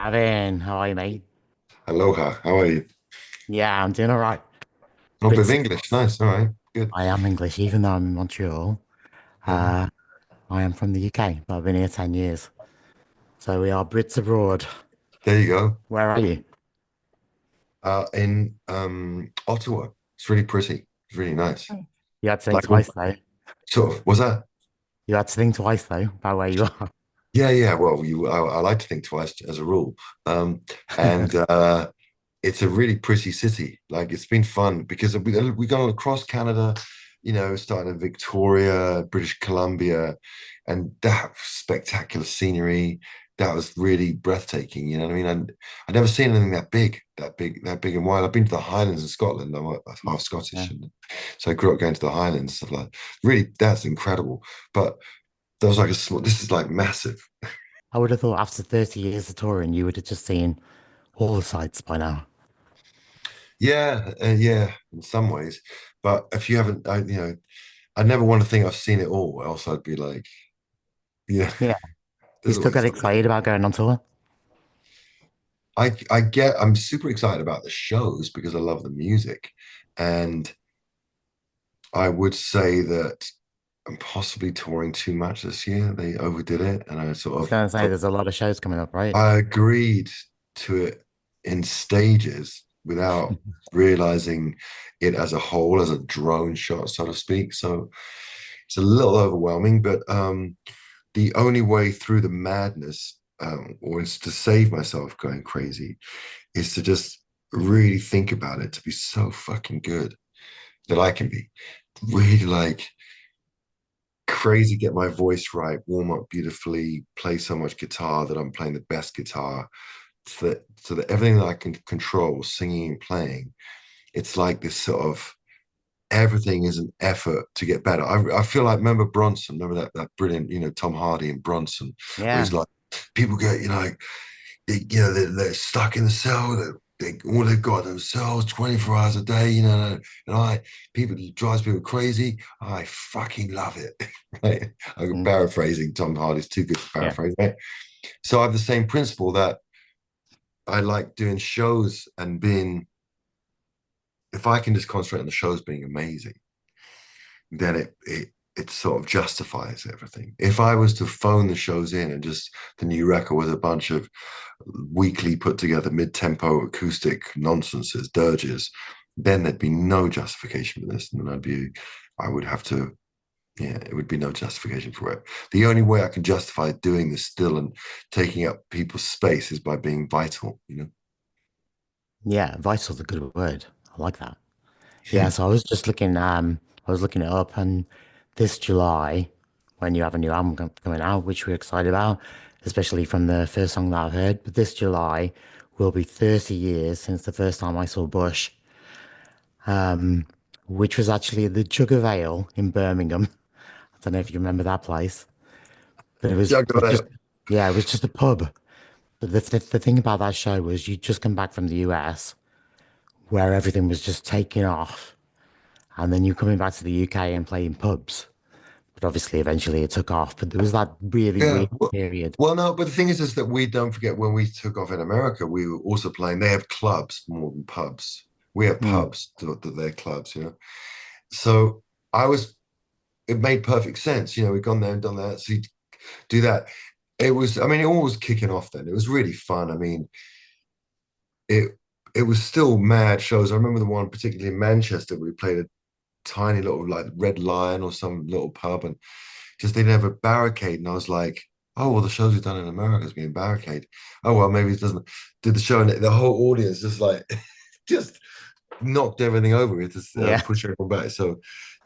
Gavin, how are you, mate? Aloha, how are you? Yeah, I'm doing all right. Oh, bit Bit of sick. English, nice, all right, good. I am English, even though I'm in Montreal. Yeah. Uh, I am from the UK, but I've been here 10 years. So we are Brits abroad. There you go. Where are you? In Ottawa, it's really pretty. It's really nice. You had to think Like, twice, though. sort of, was that? You had to think twice, though, about where you are. Yeah, yeah. Well, I like to think twice as a rule. And it's a really pretty city. Like, it's been fun because we gone across Canada, starting in Victoria, British Columbia, and that spectacular scenery. That was really breathtaking. You know what I mean? And I'd never seen anything that big and wide. I've been to the Highlands in Scotland. I'm half Scottish, Yeah. and so I grew up going to the Highlands, stuff like that. Really, that's incredible. But there was like a small. This is like massive. I would have thought after 30 years of touring, you would have just seen all the sights by now. Yeah, yeah, in some ways. But if you haven't, I never want to think I've seen it all. Else I'd be like, yeah, Yeah. You there's still always get something. excited about going on tour? I'm super excited about the shows because I love the music, and I would say that I'm possibly touring too much this year. They overdid it, and I was going to say, there's a lot of shows coming up, right? I agreed to it in stages without realizing it as a whole, as a drone shot, so to speak. So it's a little overwhelming, but the only way through the madness, or is to save myself going crazy, is to just really think about it, to be so fucking good that I can be really like crazy, get my voice right, warm up beautifully, play so much guitar that I'm playing the best guitar, so that everything that I can control, singing and playing, it's like this sort of everything is an effort to get better. I feel like remember Bronson, remember that brilliant, Tom Hardy and Bronson, where he's Yeah. like, people get, they're stuck in the cell, all they've got themselves 24 hours a day, and it drives people crazy. I fucking love it. Right? I'm Mm. paraphrasing Tom Hardy's too good to Yeah. paraphrase, right? So I have the same principle that I like doing shows and being, if I can just concentrate on the shows being amazing, then it sort of justifies everything. If I was to phone the shows in and just the new record was a bunch of weakly put together mid-tempo acoustic nonsenses, dirges, then there'd be no justification for this. And then I would have to, yeah, it would be no justification for it. The only way I can justify doing this still and taking up people's space is by being vital. Yeah. Vital's a good word. I like that. Yeah, so I was just looking, I was looking it up, and this July, when you have a new album coming out, which we're excited about, especially from the first song that I've heard, but this July will be 30 years since the first time I saw Bush, which was actually the Jug of Ale in Birmingham. I don't know if you remember that place, but Yeah, got just, it. yeah, it was just a pub. But the thing about that show was you just come back from the US where everything was just taking off, and then you coming back to the UK and playing pubs. But obviously, eventually it took off. But there was that really Yeah. weird period. Well, no, but the thing is that we don't forget when we took off in America, we were also playing. They have clubs more than pubs. We have Hmm. pubs that they're clubs. So I was, it made perfect sense. We've gone there and done that. So you do that. I mean, it all was kicking off then. It was really fun. I mean, it it was still mad shows. I remember the one particularly in Manchester. We played a tiny little like Red Lion or some little pub, and just they didn't have a barricade. And I was like, oh, well, the shows we've done in America has been barricade. Oh, well, maybe it doesn't. Did the show, and the whole audience just like, just knocked everything over. We had to Yeah. push everyone back. So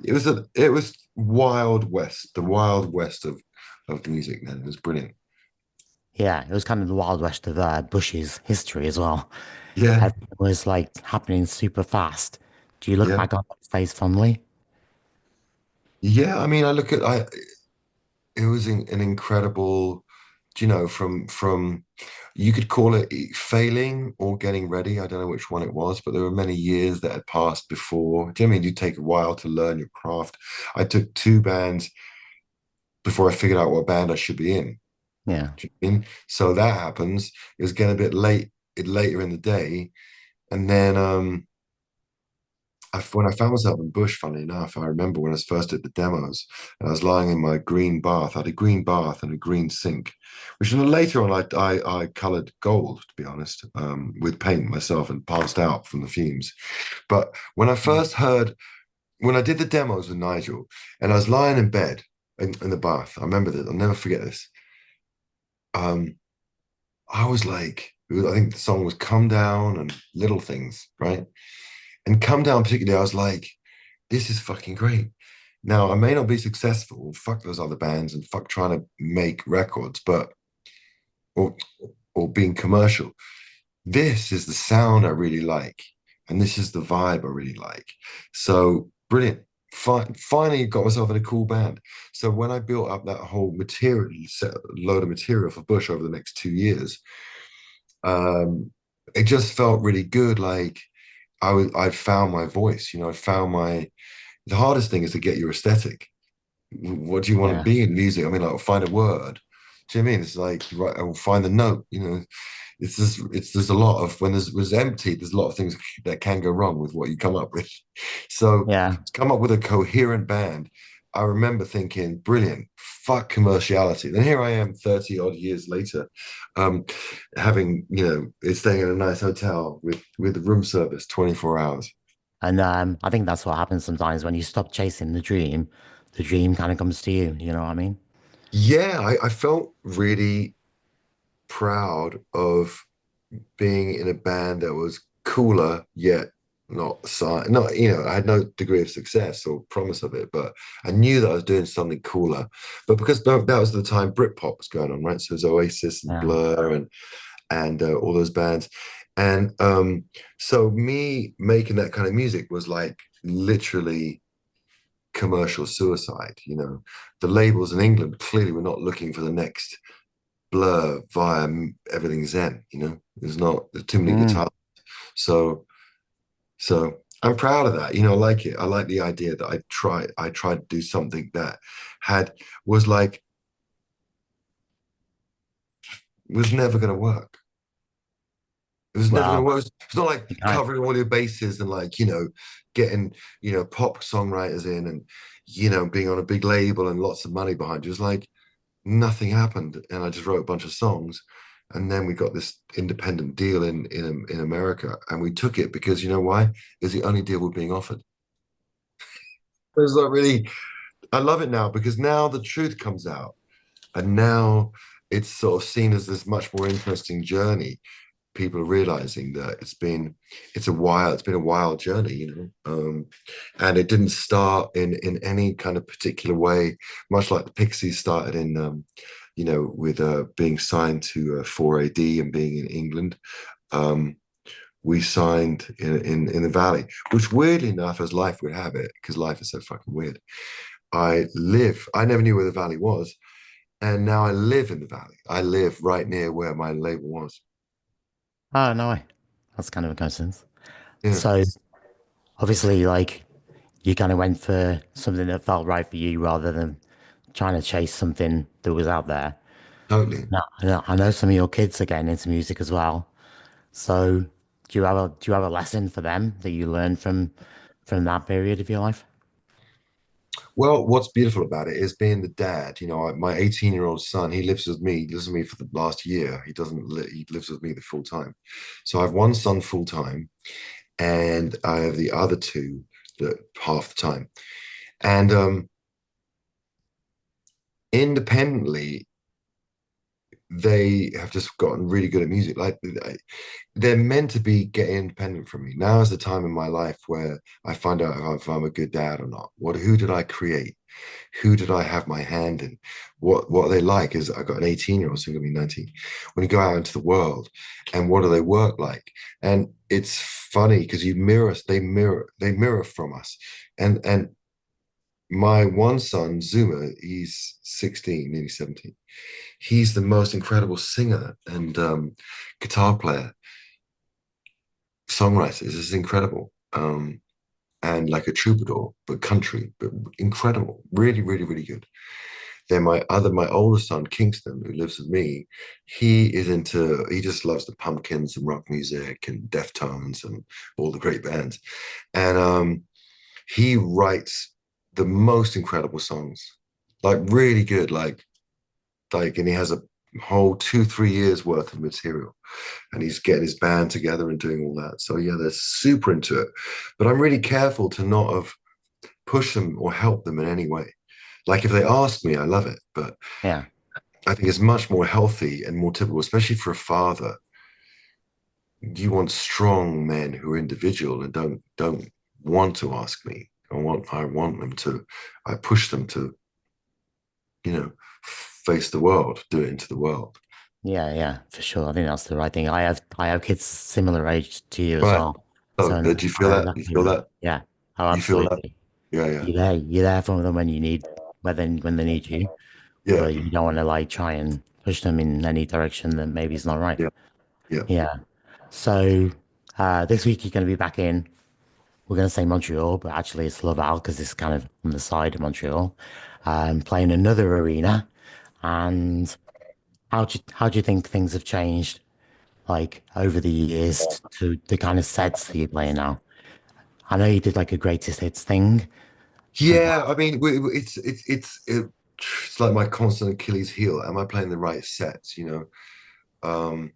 it was Wild West, the Wild West of the music then. It was brilliant. Yeah. It was kind of the Wild West of Bush's history as well. Yeah, Everything was like happening super fast. Do you look yeah. back on those days fondly? Yeah, I mean, it was an incredible, from you could call it failing or getting ready. I don't know which one it was, but there were many years that had passed before. Do you know what I mean? You take a while to learn your craft. I took two bands before I figured out what band I should be in. Yeah. So that happens. It was getting a bit late, later in the day, and then when I found myself in Bush, funny enough, I remember when I was first at the demos, and I was lying in my green bath. I had a green bath and a green sink, which then later on I coloured gold, to be honest, with paint myself and passed out from the fumes. But when I first heard, when I did the demos with Nigel, and I was lying in bed in the bath, I remember this. I'll never forget this. Um, I was like, I think the song was "Come Down" and "Little Things," right? And "Come Down" particularly, I was like, this is fucking great. Now, I may not be successful, fuck those other bands and fuck trying to make records, but or or being commercial. This is the sound I really like, and this is the vibe I really like. So brilliant. Finally got myself in a cool band. So when I built up that whole material load of material for Bush over the next 2 years, um, it just felt really good. Like I'd found my voice, I found my the hardest thing is to get your aesthetic. What do you want to Yeah. be in music? I mean, like, find a word. Do you know what I mean? It's like, right, I'll find the note, there's a lot of, when there's empty, there's a lot of things that can go wrong with what you come up with. So Yeah. to come up with a coherent band, I remember thinking, brilliant, fuck commerciality. Then here I am 30 odd years later, um, having, staying in a nice hotel with the room service 24 hours. And I think that's what happens sometimes when you stop chasing the dream kind of comes to you. You know what I mean? Yeah, I felt really proud of being in a band that was cooler yet not I had no degree of success or promise of it, but I knew that I was doing something cooler. But because that was the time Britpop was going on, right? So it was Oasis and Yeah. Blur and all those bands. And so me making that kind of music was like literally commercial suicide. The labels in England clearly were not looking for the next Blur via Everything Zen. There's too many Mm. guitars. So I'm proud of that. I like it. I like the idea that I tried to do something that had was like was never gonna work. It was never gonna Well, work. It's not like you kind covering all your bases and like, getting, pop songwriters in and, being on a big label and lots of money behind you. It's like nothing happened, and I just wrote a bunch of songs, and then we got this independent deal in America, and we took it because you know why? It was the only deal we're being offered. It's not really. I love it now because now the truth comes out, and now it's sort of seen as this much more interesting journey. People are realizing that it's been a wild journey, and it didn't start in any kind of particular way, much like the Pixies started in, with being signed to 4AD and being in England. Um, we signed in the Valley, which weirdly enough, as life would have it, because life is so fucking weird. I never knew where the Valley was, and now I live in the Valley. I live right near where my label was. oh no way. That's kind of a coincidence. Yeah, So obviously, like you kind of went for something that felt right for you rather than trying to chase something that was out there. totally. Now, I know some of your kids are getting into music as well. So do you have a lesson for them that you learned from that period of your life? Well, what's beautiful about it is being the dad. My 18-year-old son, he lives with me. He lives with me for the last year. He doesn't. He lives with me the full time. So I have one son full time, and I have the other two that half the time. And independently, they have just gotten really good at music. Like they're meant to be getting independent from me. Now is the time in my life where I find out if I'm a good dad or not. Who did I create? Who did I have my hand in? What they like is I got an 18-year-old, so gonna be 19. When you go out into the world, and what do they work like? And it's funny because they mirror from us. And my one son, Zuma, he's 16, nearly 17. He's the most incredible singer and guitar player, songwriter. This is incredible. And like a troubadour, but country, but incredible. Really, really, really good. Then my older son, Kingston, who lives with me, he just loves the Pumpkins and rock music and Deftones and all the great bands. And he writes the most incredible songs, like really good, and he has a whole 2, 3 years worth of material, and he's getting his band together and doing all that. So yeah, they're super into it, but I'm really careful to not have push them or help them in any way. Like if they ask me, I love it, but Yeah. I think it's much more healthy and more typical, especially for a father. You want strong men who are individual and don't want to ask me. I want them to. I push them to, face the world, do it into the world. Yeah, yeah, for sure. I think that's the right thing. I have kids similar age to you as Right. well. Oh, So did you I feel know that? You exactly feel what. that? Yeah. Oh, You feel that? absolutely. Yeah, yeah, You're there for them when you need when they need you, yeah, but you don't want to like try and push them in any direction that maybe is not right. yeah, yeah. Yeah. So this week you're going to be back in. We're going to say Montreal, but actually it's Laval because it's kind of on the side of Montreal. Playing another arena. And how do you think things have changed like over the years to the kind of sets that you play now? I know you did like a greatest hits thing. And Yeah, I mean, it's like my constant Achilles heel. Am I playing the right sets? Um,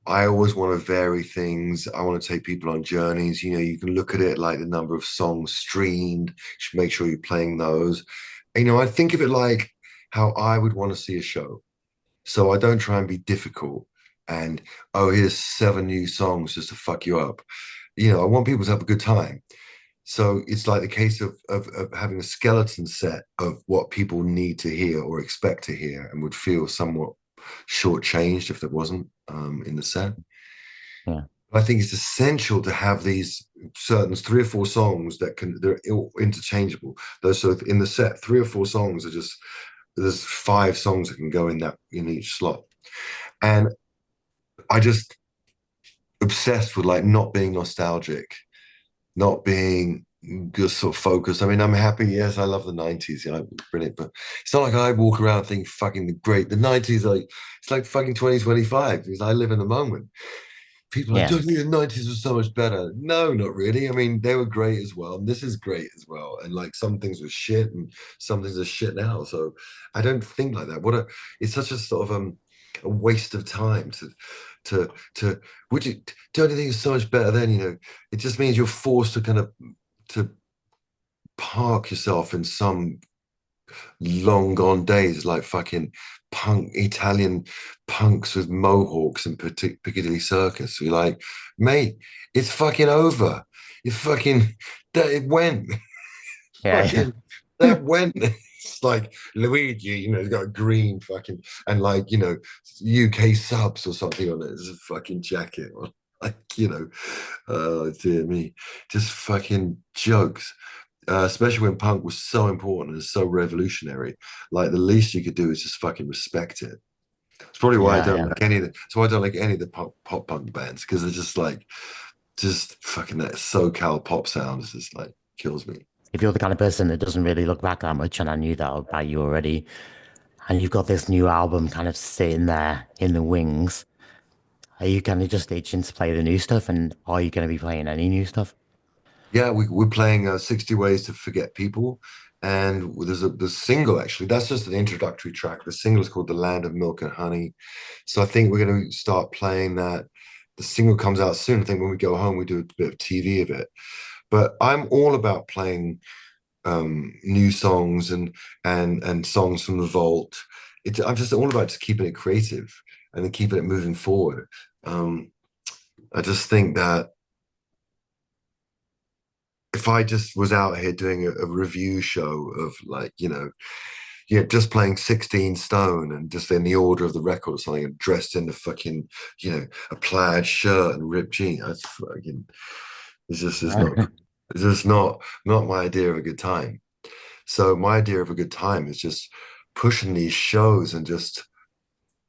I always want to vary things. I want to take people on journeys. You can look at it like the number of songs streamed. You should make sure you're playing those. I think of it like how I would want to see a show. So I don't try and be difficult and, oh, here's 7 new songs just to fuck you up. I want people to have a good time. So it's like the case of having a skeleton set of what people need to hear or expect to hear and would feel somewhat shortchanged if there wasn't in the set. yeah, I think it's essential to have these certain 3 or 4 songs they're interchangeable. Those so in the set, 3 or 4 songs are just there's 5 songs that can go in each slot. And I just obsessed with like not being nostalgic, not being just sort of focused. I mean, I'm happy. Yes, I love the 90s. Brilliant. But it's not like I walk around thinking fucking the great. The 90s, it's like fucking 2025 because I live in the moment. People are like, yeah, don't you think the 90s was so much better? No, not really. I mean, they were great as well. And this is great as well. And like some things were shit and some things are shit now. So I don't think like that. It's such a sort of a waste of time to would you don't you think it's so much better then, it just means you're forced to kind of to park yourself in some long gone days like fucking punk Italian punks with mohawks and Piccadilly Circus. You're like, mate, it's fucking over. It fucking it went. yeah, Fucking that went. It's like Luigi, he's got a green fucking and like UK subs or something on it. It's a fucking jacket. Like, oh dear me, just fucking jokes. Especially when punk was so important and so revolutionary. Like the least you could do is just fucking respect it. It's probably why I yeah, don't yeah. like any of the. So I don't like any of the pop punk bands because they're just like, just fucking that SoCal pop sound is just like kills me. If you're the kind of person that doesn't really look back that much, and I knew that about you already, and you've got this new album kind of sitting there in the wings, are you kind of just itching to play the new stuff? And are you going to be playing any new stuff? Yeah, we're playing 60 Ways to Forget People. And there's the single actually. That's just an introductory track. The single is called "The Land of Milk and Honey." So I think we're going to start playing that. The single comes out soon. I think when we go home, we do a bit of TV of it. But I'm all about playing new songs and songs from the vault. I'm just all about just keeping it creative and then keeping it moving forward. Um, I just think that if I just was out here doing a review show of like, yeah, just playing 16 Stone and just in the order of the record or something and dressed in the fucking, a plaid shirt and ripped jeans, that's fucking, it's just, it's not, it's just not my idea of a good time. So my idea of a good time is just pushing these shows and just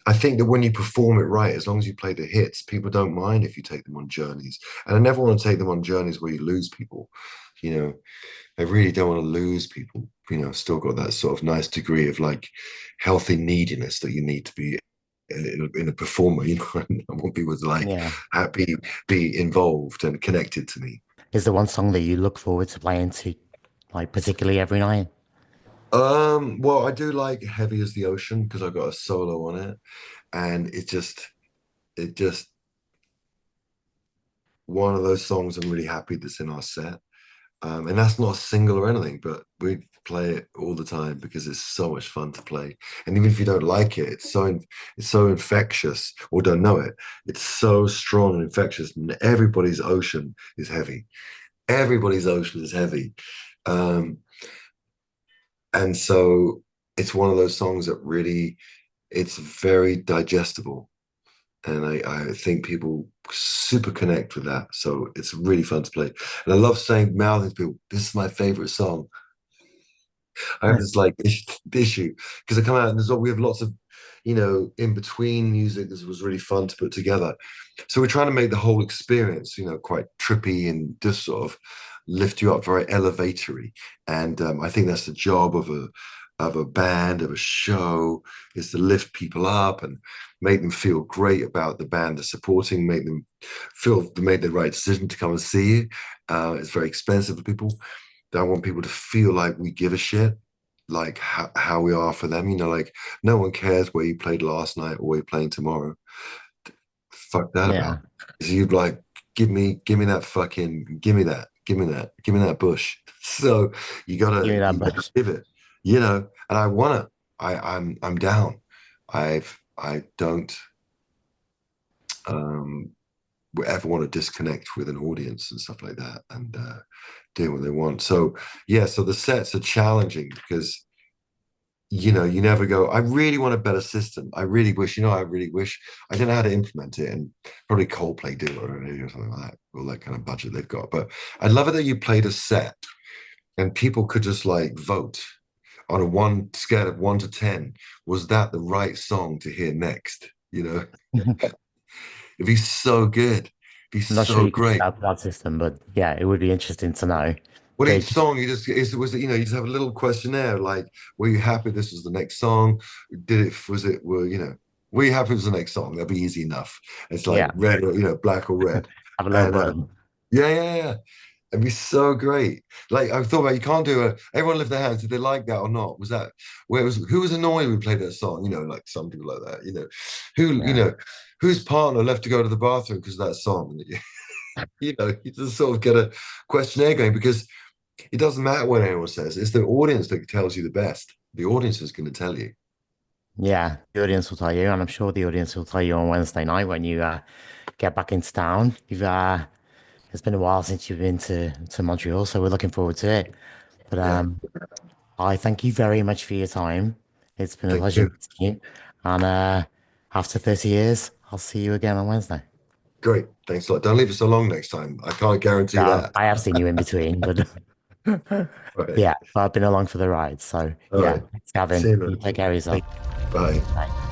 I think that when you perform it right, as long as you play the hits, people don't mind if you take them on journeys. And I never want to take them on journeys where you lose people. You know, I really don't want to lose people still got that sort of nice degree of like healthy neediness that you need to be in a performer. I want people to like Yeah. happy, be involved and connected to me. Is there one song that you look forward to playing to, like particularly every night? Well, I do like Heavy as the Ocean because I got a solo on it, and it just one of those songs I'm really happy that's in our set. And that's not a single or anything, but we play it all the time because it's so much fun to play. And even if you don't like it, it's so infectious or don't know it. It's so strong and infectious. And everybody's ocean is heavy. Everybody's ocean is heavy. Um, and so it's one of those songs that really it's very digestible. And I think people super connect with that. So it's really fun to play. And I love saying, mouthing to people, this is my favorite song. I have this like issue because I come out and we have lots of, in between music that was really fun to put together. So we're trying to make the whole experience, quite trippy and just sort of lift you up, very elevatory. And I think that's the job of a band, of a show, is to lift people up and make them feel great about the band they're supporting, make them feel they made the right decision to come and see you. It's very expensive for people. I want people to feel like we give a shit, like how we are for them. Like no one cares where you played last night or where you're playing tomorrow. Fuck that Yeah. about. So you'd like, give me that fucking, give me that bush. So Give me that you gotta bush. give it, and I wanna, I'm down. I don't um ever want to disconnect with an audience and stuff like that and do what they want. So yeah, so the sets are challenging because you never go, I really want a better system. I really wish I didn't know how to implement it, and probably Coldplay do or something like that, all that kind of budget they've got. But I love it that you played a set and people could just like vote on a one scale of 1 to 10. Was that the right song to hear next? It'd be so good. It'd be I'm not sure so you could set great. up that system, but yeah, it would be interesting to know. Well, each Gauge. song you just is was you just have a little questionnaire like, were you happy this was the next song? Did it was it were you happy it was the next song? That'd be easy enough. It's like Yeah, red or black or red, have a little and button. yeah, yeah, yeah. It'd be so great. Like I thought about, you can't do a. Everyone lift their hands. Did they like that or not? Was that where it was? Who was annoyed when we played that song? Like some people like that. Who Yeah, whose partner left to go to the bathroom because of that song? You just sort of get a questionnaire going because it doesn't matter what anyone says. It's the audience that tells you the best. The audience is going to tell you. yeah. The audience will tell you, and I'm sure the audience will tell you on Wednesday night when you get back into town. It's been a while since you've been to Montreal, so we're looking forward to it. But Yeah. I thank you very much for your time. It's been a Thank pleasure you. meeting you, and after 30 years, I'll see you again on Wednesday. Great. Thanks a lot. Don't leave it so long next time. I can't guarantee No, that. I have seen you in between, but All right. yeah, I've been along for the ride. So All yeah, right. thanks, See Gavin. you, You man. take care of yourself. Bye. Bye.